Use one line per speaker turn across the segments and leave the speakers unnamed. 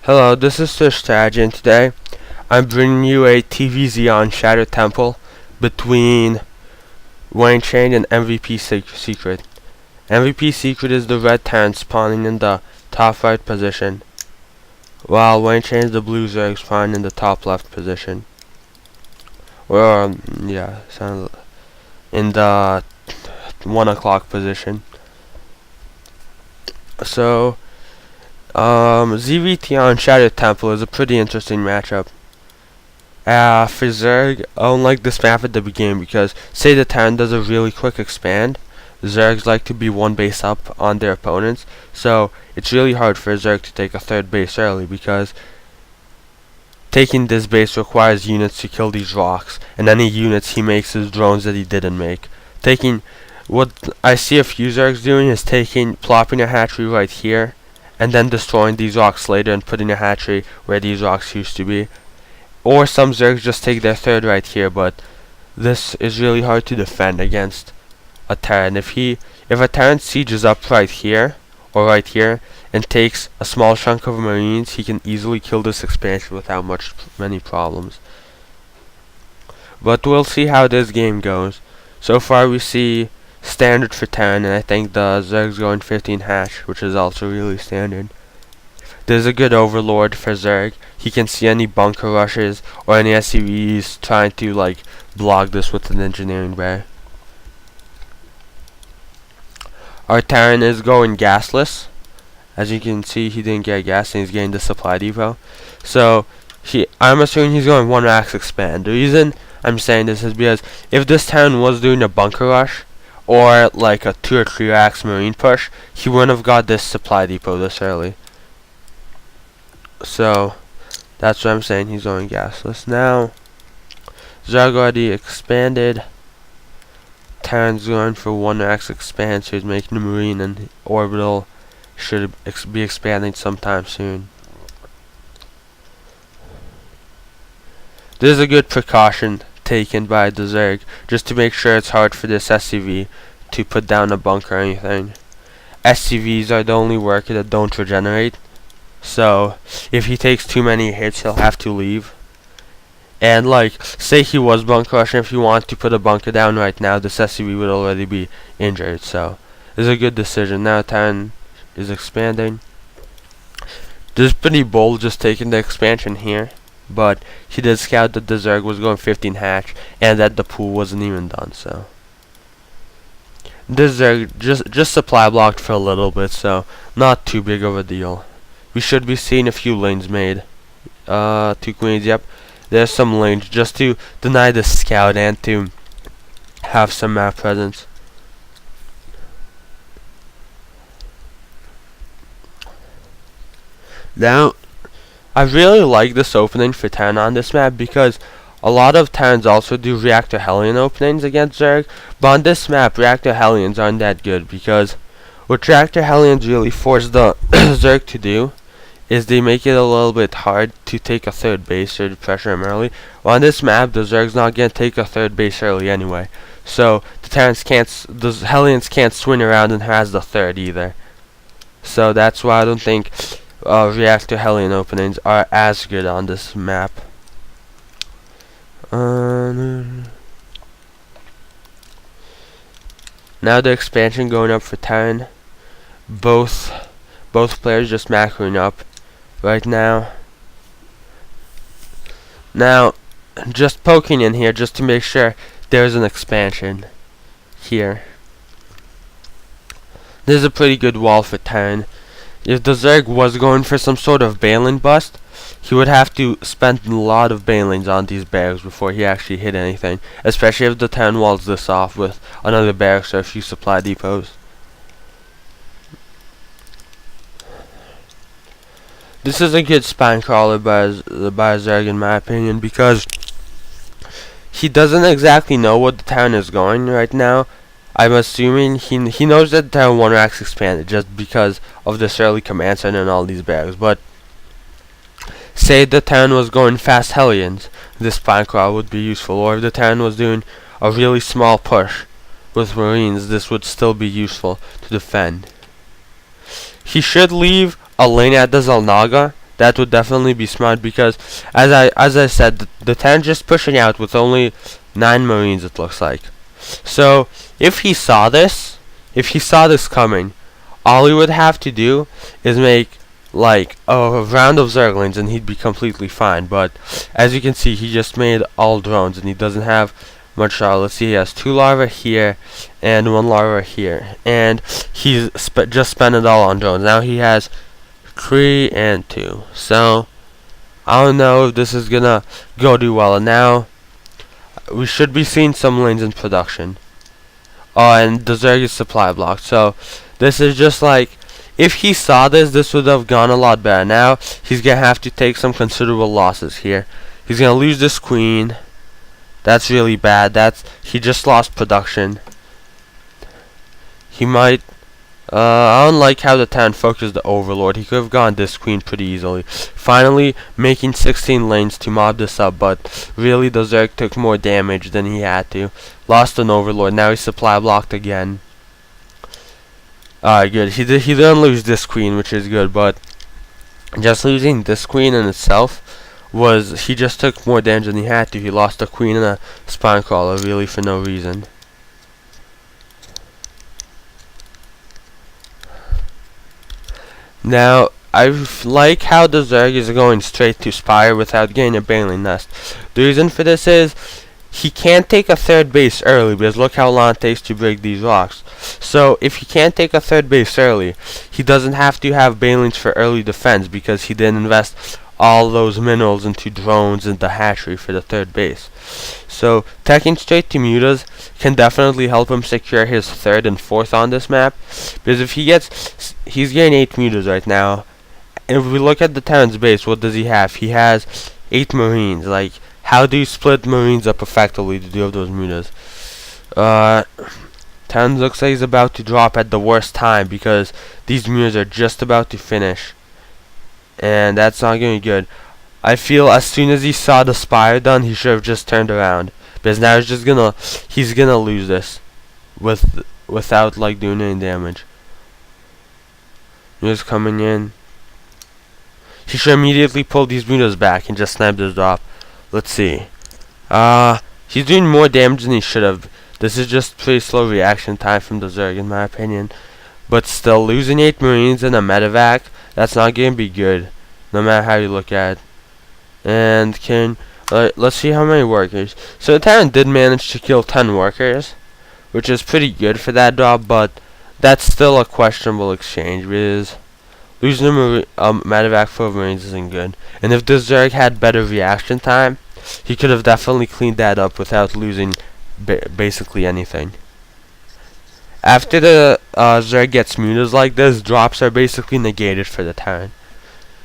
Hello, this is Sir Strategy, and today I'm bringing you a TVZ on Shattered Temple between WangChang and MVPsecret. MVPsecret is the red Terran spawning in the top right position, while WangChang is the blue Zerg spawning in the top left position. Or, in the 1 o'clock position. So, ZVT on Shattered Temple is a pretty interesting matchup. For Zerg, I don't like this map at the beginning because, say the Terran does a really quick expand, Zergs like to be one base up on their opponents, so it's really hard for a Zerg to take a third base early because taking this base requires units to kill these rocks, and any units he makes is drones that he didn't make. What I see a few Zergs doing is plopping a hatchery right here, and then destroying these rocks later and putting a hatchery where these rocks used to be. Or some Zergs just take their third right here, but this is really hard to defend against a Terran. If a Terran sieges up right here, or right here, and takes a small chunk of Marines, he can easily kill this expansion without many problems. But we'll see how this game goes. So far we see standard for Terran, and I think the Zerg's going 15 hatch, which is also really standard. There's a good overlord for Zerg. He can see any bunker rushes or any SCVs trying to block this with an engineering bear. Our Terran is going gasless. As you can see, he didn't get gas and he's getting the supply depot. So I'm assuming he's going 1 max expand. The reason I'm saying this is because if this Terran was doing a bunker rush or like a 2 or 3 racks marine push, he wouldn't have got this supply depot this early. So that's what I'm saying, he's going gasless. Now Zerg already expanded. Terran's going for 1 max expand, so he's making a marine, and orbital should be expanding sometime soon. This is a good precaution taken by the Zerg, just to make sure it's hard for this SCV to put down a bunker or anything. SCVs are the only worker that don't regenerate, so if he takes too many hits, he'll have to leave. And say he was bunker rushing, if he wanted to put a bunker down right now, this SCV would already be injured, so this is a good decision. Now Terran is expanding. This is pretty bold, just taking the expansion here, but he did scout that the Zerg was going 15 hatch and that the pool wasn't even done, so this Zerg just supply blocked for a little bit, so not too big of a deal. We should be seeing a few lanes made. 2 queens, yep. There's some lanes just to deny the scout and to have some map presence. Now, I really like this opening for Terran on this map because a lot of Terrans also do Reactor Hellion openings against Zerg, but on this map, Reactor Hellions aren't that good because what Reactor Hellions really force the Zerg to do is they make it a little bit hard to take a third base or to pressure him early. Well, on this map, the Zerg's not going to take a third base early anyway, so the Hellions can't swing around and harass the third either. So that's why I don't think Reactor Hellion openings are as good on this map. Now the expansion going up for Terran. Both players just macroing up right now. Now, just poking in here just to make sure there's an expansion here. This is a pretty good wall for Terran. If the Zerg was going for some sort of baneling bust, he would have to spend a lot of banelings on these barracks before he actually hit anything, especially if the Terran walls this off with another barracks or a few supply depots. This is a good spine crawler by Zerg in my opinion because he doesn't exactly know what the Terran is going right now. I'm assuming he knows that the Terran 1 racks expanded just because of this early command center and all these barracks, but say the Terran was going fast Hellions, this spine crawler would be useful, or if the Terran was doing a really small push with Marines, this would still be useful to defend. He should leave a lane at the Zalnaga that would definitely be smart, because as I said, the Terran's just pushing out with only 9 Marines, it looks like. So if he saw this coming, all he would have to do is make like a round of Zerglings and he'd be completely fine. But as you can see, he just made all drones and he doesn't have much. Let's see, he has 2 larvae here and 1 larva here, and he's just spent it all on drones. Now he has 3 and 2. So I don't know if this is gonna go too well. And now we should be seeing some lanes in production. Oh, and the Zerg is supply blocked. So this is just like, if he saw this would have gone a lot better. Now he's gonna have to take some considerable losses here. He's gonna lose this queen. That's really bad. He just lost production. He might. I don't like how the Terran focused the Overlord. He could have gone this queen pretty easily. Finally making 16 lanes to mob this up, but really the Zerg took more damage than he had to. Lost an Overlord. Now he's supply blocked again. Alright, good. He didn't lose this queen, which is good, but just losing this queen in itself was, he just took more damage than he had to. He lost a queen and a spine crawler really for no reason. Now I like how the Zerg is going straight to Spire without getting a Baneling Nest. The reason for this is he can't take a 3rd base early, because look how long it takes to break these rocks. So if he can't take a 3rd base early, he doesn't have to have Banelings for early defense, because he didn't invest all those minerals into drones and the hatchery for the 3rd base. So taking straight to mutas can definitely help him secure his 3rd and 4th on this map, because if he's getting 8 mutas right now. And if we look at the Terran's base, what does he have? He has 8 Marines. Like, how do you split Marines up effectively to deal with those mutas? Terran looks like he's about to drop at the worst time, because these mutas are just about to finish. And that's not going to be good. I feel as soon as he saw the Spire done, he should have just turned around, because now he's gonna lose this without like doing any damage. Mutas coming in. He should immediately pull these mutas back and just snipe this drop. Let's see. He's doing more damage than he should have. This is just pretty slow reaction time from the Zerg, in my opinion. But still, losing 8 Marines and a medevac, that's not going to be good, no matter how you look at it. And let's see how many workers. So the Terran did manage to kill 10 workers, which is pretty good for that drop, but that's still a questionable exchange, because losing a medevac full of Marines isn't good. And if the Zerg had better reaction time, he could have definitely cleaned that up without losing basically anything. After the Zerg gets mutas like this, drops are basically negated for the Terran.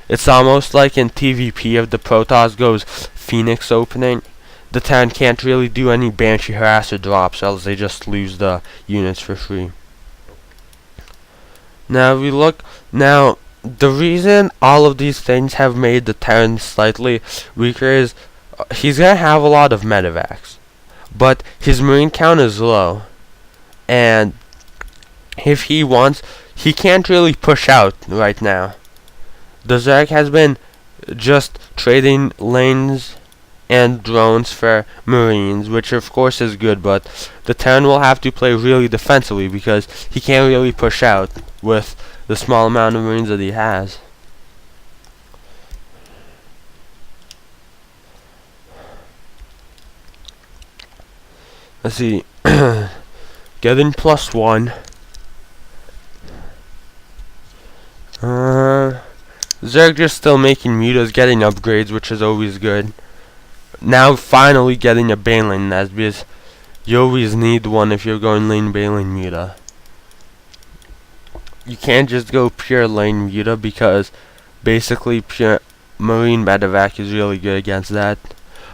It's almost like in TVP, if the Protoss goes Phoenix opening, the Terran can't really do any Banshee Harasser drops, else they just lose the units for free. Now we look, the reason all of these things have made the Terran slightly weaker is he's gonna have a lot of medevacs, but his Marine count is low, and if he wants, he can't really push out right now. The Zerg has been just trading lanes and drones for Marines, which of course is good, but the Terran will have to play really defensively, because he can't really push out with the small amount of Marines that he has. Let's see. Getting +1. Zerg just still making mutas, getting upgrades, which is always good. Now finally getting a Baneling Nest, because you always need one if you're going lane Baneling muta. You can't just go pure lane muta, because basically pure Marine medevac is really good against that.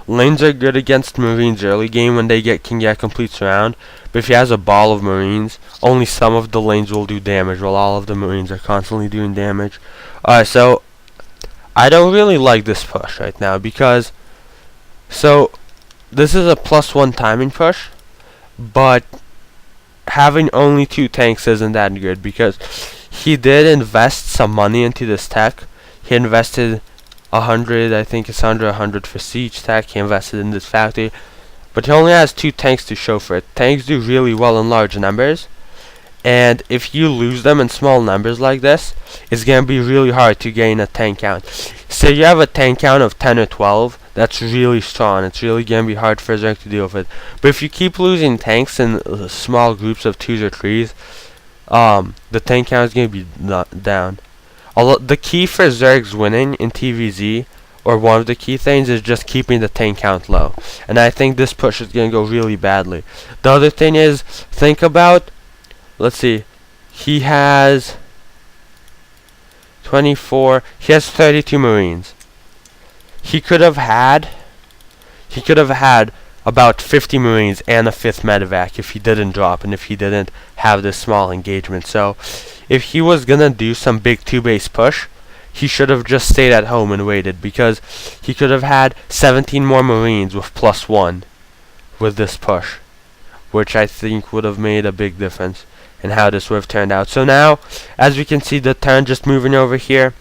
Lanes are good against Marines early game when they can get complete surround, but if he has a ball of Marines, only some of the lanes will do damage, while all of the Marines are constantly doing damage. Alright, so I don't really like this push right now, because this is a +1 timing push, but having only 2 tanks isn't that good, because he did invest some money into this tech. He invested 100, I think it's under 100 for siege tech. He invested in this factory, but he only has 2 tanks to show for it. Tanks do really well in large numbers, and if you lose them in small numbers like this, it's gonna be really hard to gain a tank count. Say you have a tank count of 10 or 12, that's really strong. It's really gonna be hard for Zerg to deal with it. But if you keep losing tanks in small groups of 2s or 3s, the tank count is gonna be down. Although the key for Zerg's winning in TVZ, or one of the key things, is just keeping the tank count low. And I think this push is gonna go really badly. The other thing is, think about, let's see, he has 24, he has 32 Marines. He could have had about 50 Marines and a 5th medevac if he didn't drop and if he didn't have this small engagement. So if he was gonna do some big 2-base push, he should have just stayed at home and waited, because he could have had 17 more Marines with +1 with this push, which I think would have made a big difference in how this would have turned out. So now, as we can see, the Terran just moving over here,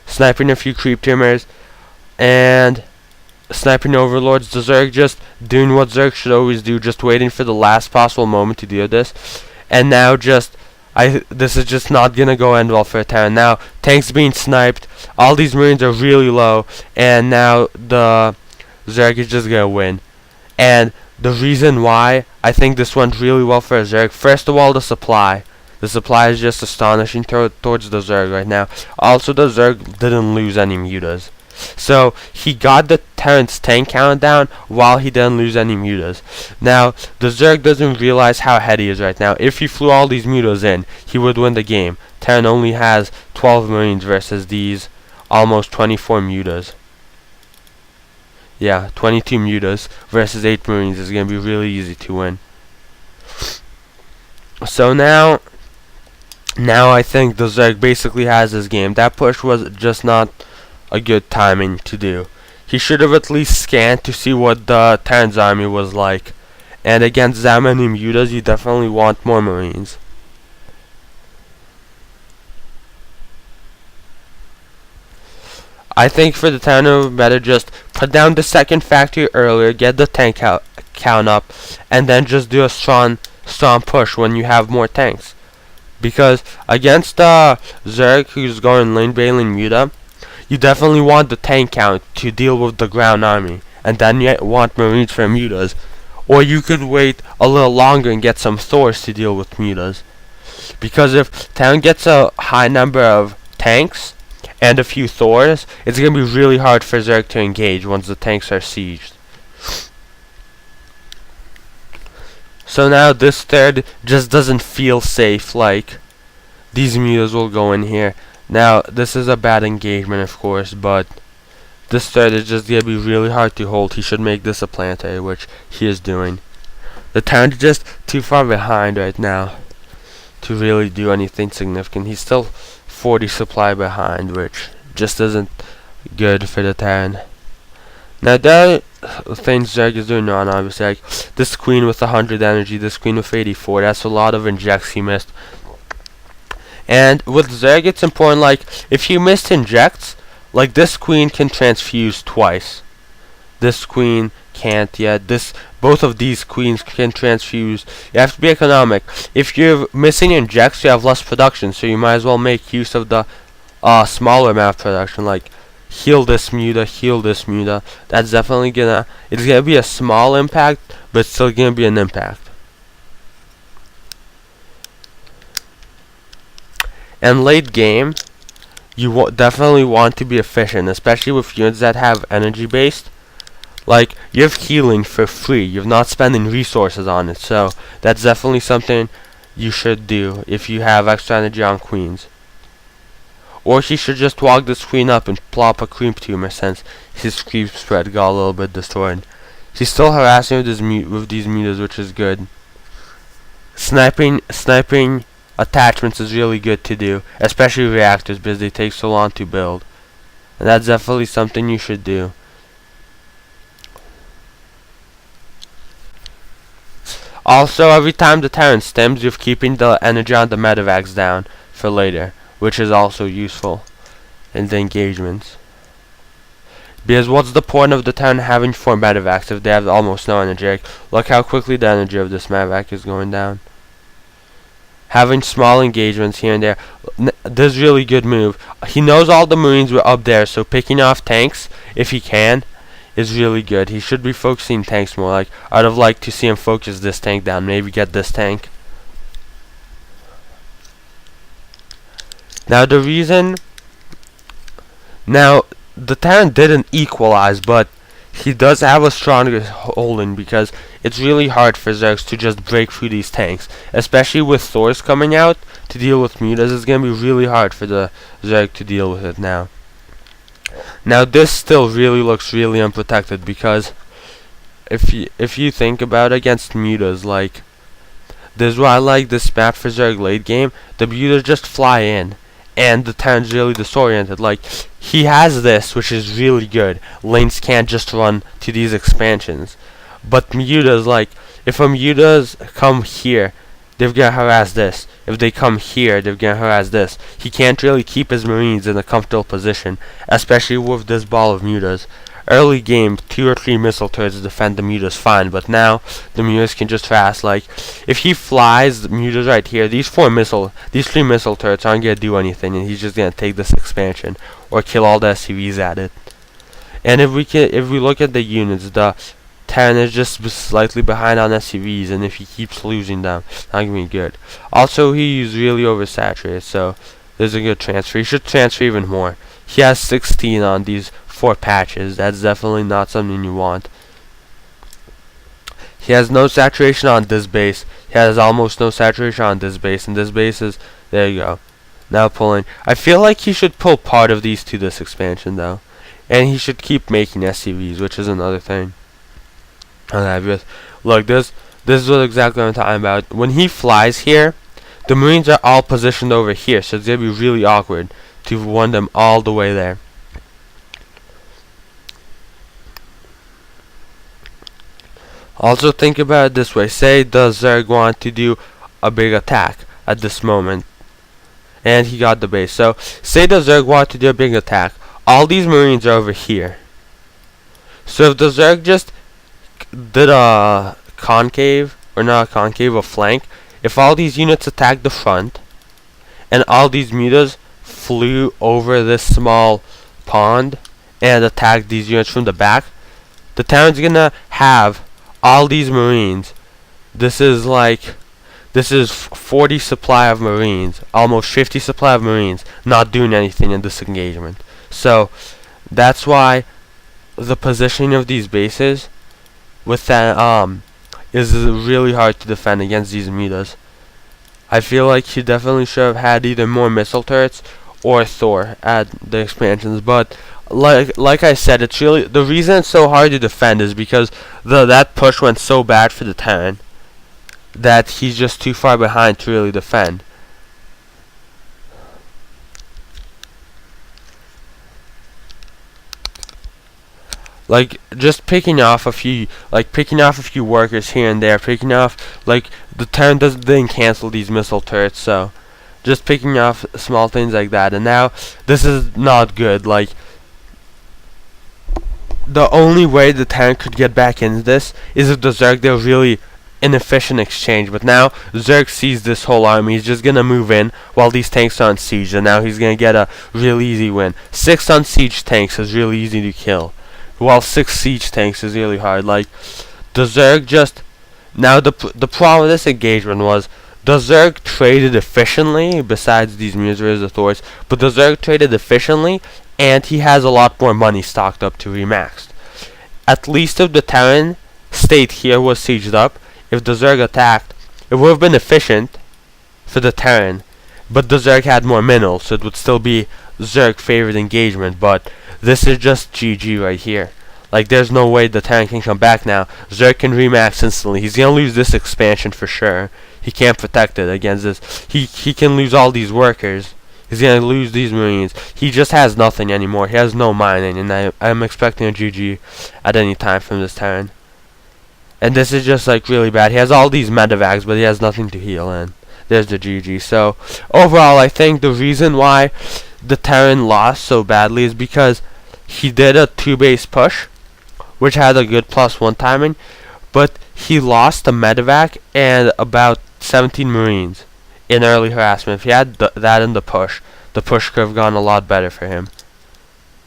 sniping a few creep tumors, and sniping overlords. The Zerg just doing what Zerg should always do, just waiting for the last possible moment to do this. And now this is just not gonna go end well for a Terran. Now tanks being sniped, all these Marines are really low, and now the Zerg is just gonna win. And the reason why I think this went really well for a Zerg, first of all, the supply. The supply is just astonishing towards the Zerg right now. Also, the Zerg didn't lose any mutas. So he got the Terran's tank count down while he didn't lose any mutas. Now the Zerg doesn't realize how ahead he is right now. If he flew all these mutas in, he would win the game. Terran only has 12 Marines versus these almost 24 mutas. Yeah, 22 mutas versus 8 Marines is going to be really easy to win. So now I think the Zerg basically has this game. That push was just not a good timing to do. He should have at least scanned to see what the Terran's army was like. And against that many mutas, you definitely want more Marines. I think for the Terran, better just put down the second factory earlier, get the tank count up, and then just do a strong push when you have more tanks. Because against the Zerg who's going lane bailing muta, you definitely want the tank count to deal with the ground army, and then you want Marines for mutas. Or you could wait a little longer and get some Thors to deal with mutas. Because if Terran gets a high number of tanks and a few Thors, it's going to be really hard for Zerg to engage once the tanks are sieged. So now this third just doesn't feel safe, like these mutas will go in here. Now this is a bad engagement, of course, but this third is just going to be really hard to hold. He should make this a planetary, which he is doing. The Terran's just too far behind right now to really do anything significant. He's still 40 supply behind, which just isn't good for the Terran. Now the other things Zerg is doing wrong, obviously, like this queen with 100 energy, this queen with 84, that's a lot of injects he missed. And with Zerg, it's important, like, if you missed injects, like this queen can transfuse twice. This queen can't yet. Both of these queens can transfuse. You have to be economic. If you're missing injects, you have less production, so you might as well make use of the smaller amount of production, like heal this muta, heal this muta. That's definitely it's gonna be a small impact, but it's still gonna be an impact. And late game, you definitely want to be efficient, especially with units that have energy based. Like, you have healing for free, you're not spending resources on it, so that's definitely something you should do if you have extra energy on queens. Or he should just walk this queen up and plop a creep tumor, since his creep spread got a little bit destroyed. He's still harassing with these mutas, which is good. Sniping attachments is really good to do, especially reactors, because they take so long to build. And that's definitely something you should do. Also, every time the Terran stems, you're keeping the energy on the medevacs down for later, which is also useful in the engagements. Because what's the point of the Terran having 4 medevacs if they have almost no energy? Like, look how quickly the energy of this medevac is going down. Having small engagements here and there. This really good move. He knows all the Marines were up there, so picking off tanks, if he can, is really good. He should be focusing tanks more. Like, I'd have liked to see him focus this tank down. Maybe get this tank. Now, the reason... Now, the Terran didn't equalize, but he does have a stronger holding because it's really hard for Zergs to just break through these tanks. Especially with Thors coming out to deal with mutas, it's going to be really hard for the Zerg to deal with it now. Now this still really looks really unprotected because if you think about it, against mutas, like, this is why I like this map for Zerg late game. The mutas just fly in. And the Terran's really disoriented. Like, he has this, which is really good. Lanes can't just run to these expansions. But mutas, like, if a mutas come here, they're gonna harass this. If they come here, they're gonna harass this. He can't really keep his Marines in a comfortable position, especially with this ball of mutas. Early game, 2 or 3 missile turrets defend the mutas fine, but now the mutas can just harass. Like, if he flies the mutas right here, these 3 missile turrets aren't gonna do anything, and he's just gonna take this expansion or kill all the SCVs at it. And if we look at the units, the Terran is just slightly behind on SCVs, and if he keeps losing them, not gonna be good. Also, he's really oversaturated, so there's a good transfer. He should transfer even more. He has 16 on these 4 patches. That's definitely not something you want. He has no saturation on this base. He has almost no saturation on this base, and this base is, there you go. Now pulling. I feel like he should pull part of these to this expansion though, and he should keep making SCVs, which is another thing. Look, this is what exactly I'm talking about. When he flies here, the Marines are all positioned over here, so it's gonna be really awkward to run them all the way there. Also think about it this way. Say the Zerg want to do a big attack at this moment, and he got the base. So say the Zerg want to do a big attack. All these Marines are over here. So if the Zerg just did a concave, or not a concave, a flank, if all these units attack the front, and all these mutas flew over this small pond and attacked these units from the back, the Terran's gonna have all these Marines. This is 40 supply of Marines, almost 50 supply of Marines, not doing anything in this engagement. So that's why the positioning of these bases with that is really hard to defend against these mutas. I feel like he definitely should have had either more missile turrets or Thor at the expansions, but like I said, it's really, the reason it's so hard to defend is because that push went so bad for the Terran that he's just too far behind to really defend. Like, just picking off a few workers here and there, like, the Terran didn't cancel these missile turrets, so just picking off small things like that. And now this is not good. Like, the only way the Terran could get back into this is if the Zerg did a really inefficient exchange. But now Zerg sees this whole army. He's just gonna move in while these tanks are on siege, and now he's gonna get a really easy win. 6 on siege tanks is really easy to kill, while 6 siege tanks is really hard. Like, the Zerg just, now the problem with this engagement was the Zerg traded efficiently, besides these Museries authorities, but the Zerg traded efficiently, and he has a lot more money stocked up to remaxed. At least if the Terran stayed here, was sieged up, if the Zerg attacked, it would have been efficient for the Terran, but the Zerg had more minerals, so it would still be Zerg favored engagement. But this is just GG right here. Like, there's no way the Terran can come back now. Zerg can remax instantly. He's gonna lose this expansion for sure. He can't protect it against this. He can lose all these workers. He's gonna lose these Marines. He just has nothing anymore. He has no mining, and I'm expecting a GG at any time from this Terran. And this is just, like, really bad. He has all these medevacs, but he has nothing to heal, and there's the GG. So overall, I think the reason why the Terran lost so badly is because he did a 2-base push, which had a good +1 timing, but he lost the medevac and about 17 Marines in early harassment. If he had that in the push could have gone a lot better for him.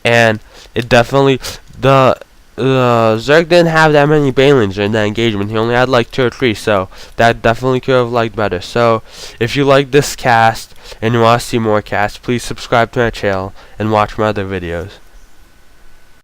And it definitely, the Zerg didn't have that many Banelings in that engagement. He only had like 2 or 3, so that definitely could have liked better. So if you like this cast and you want to see more casts, please subscribe to my channel and watch my other videos.